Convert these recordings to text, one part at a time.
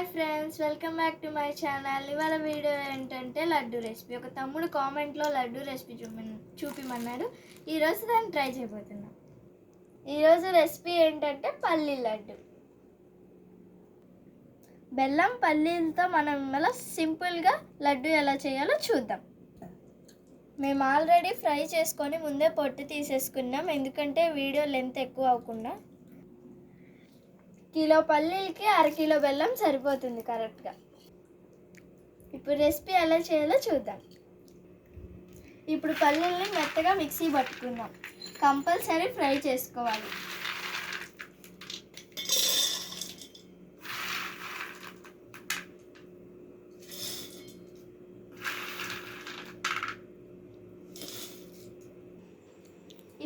Hi friends, welcome back to my channel. ఇవాళ video ఏంటంటే laddu recipe. ఒక తమ్ముడు కామెంట్లో లడ్డు రెసిపీ చూపిమన్నాడు. ఈరోజు దాన్ని ట్రై చేయబోతున్నాం. ఈరోజు రెసిపీ ఏంటంటే పల్లీ లడ్డు. బెల్లం పల్లీలతో మనం ఇలా సింపుల్గా లడ్డు ఎలా చేయాలో చూద్దాం. మేము ఆల్రెడీ ఫ్రై చేసుకొని ముందే పొట్టు తీసేసుకున్నాం, ఎందుకంటే వీడియో లెంత్ ఎక్కువ అవ్వకుండా. కిలో పల్లీలకి అరకిలో బెల్లం సరిపోతుంది కరెక్ట్గా. ఇప్పుడు రెసిపీ ఎలా చేయాలో చూద్దాం. ఇప్పుడు పల్లీల్ని మెత్తగా మిక్సీ పట్టుకుందాం. కంపల్సరీ ఫ్రై చేసుకోవాలి.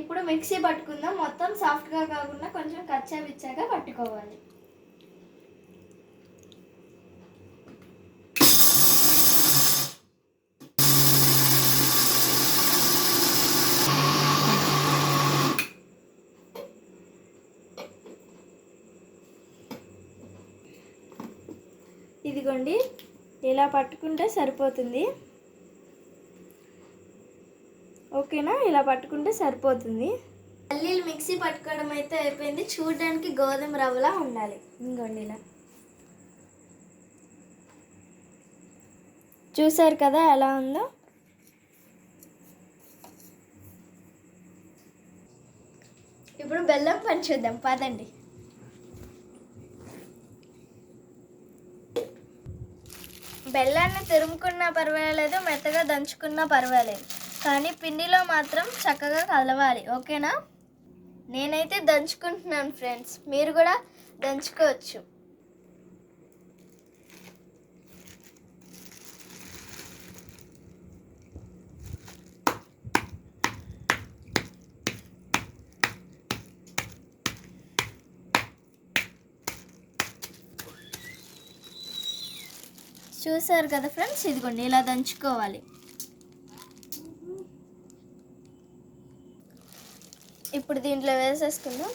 ఇప్పుడు మిక్సీ పట్టుకుందాం. మొత్తం సాఫ్ట్గా కాకుండా కొంచెం కచ్చా పిచ్చాగా పట్టుకోవాలి. ఇదిగోండి, ఇలా పట్టుకుంటే సరిపోతుంది. ఓకేనా? ఇలా పట్టుకుంటే సరిపోతుంది. పల్లీలు మిక్సీ పట్టుకోవడం అయితే అయిపోయింది. చూడడానికి గోధుమ రవ్వలా ఉండాలి. ఇంకోండి, ఇలా చూసారు కదా ఎలా ఉందో. ఇప్పుడు బెల్లం పని చూద్దాం, పదండి. బెల్లాన్ని తురుముకున్నా పర్వాలేదు, మెత్తగా దంచుకున్నా పర్వాలేదు, కానీ పిండిలో మాత్రం చక్కగా కలవాలి. ఓకేనా? నేనైతే దంచుకుంటున్నాను ఫ్రెండ్స్, మీరు కూడా దంచుకోవచ్చు. చూసారు కదా ఫ్రెండ్స్, ఇదిగోండి ఇలా దంచుకోవాలి. ఇప్పుడు దీంట్లో వేసేసుకుందాం.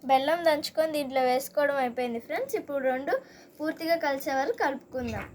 బెల్లం దంచుకొని దీంట్లో వేసుకోవడం అయిపోయింది ఫ్రెండ్స్. ఇప్పుడు రెండు పూర్తిగా కలిసే వరకు కలుపుకుందాం.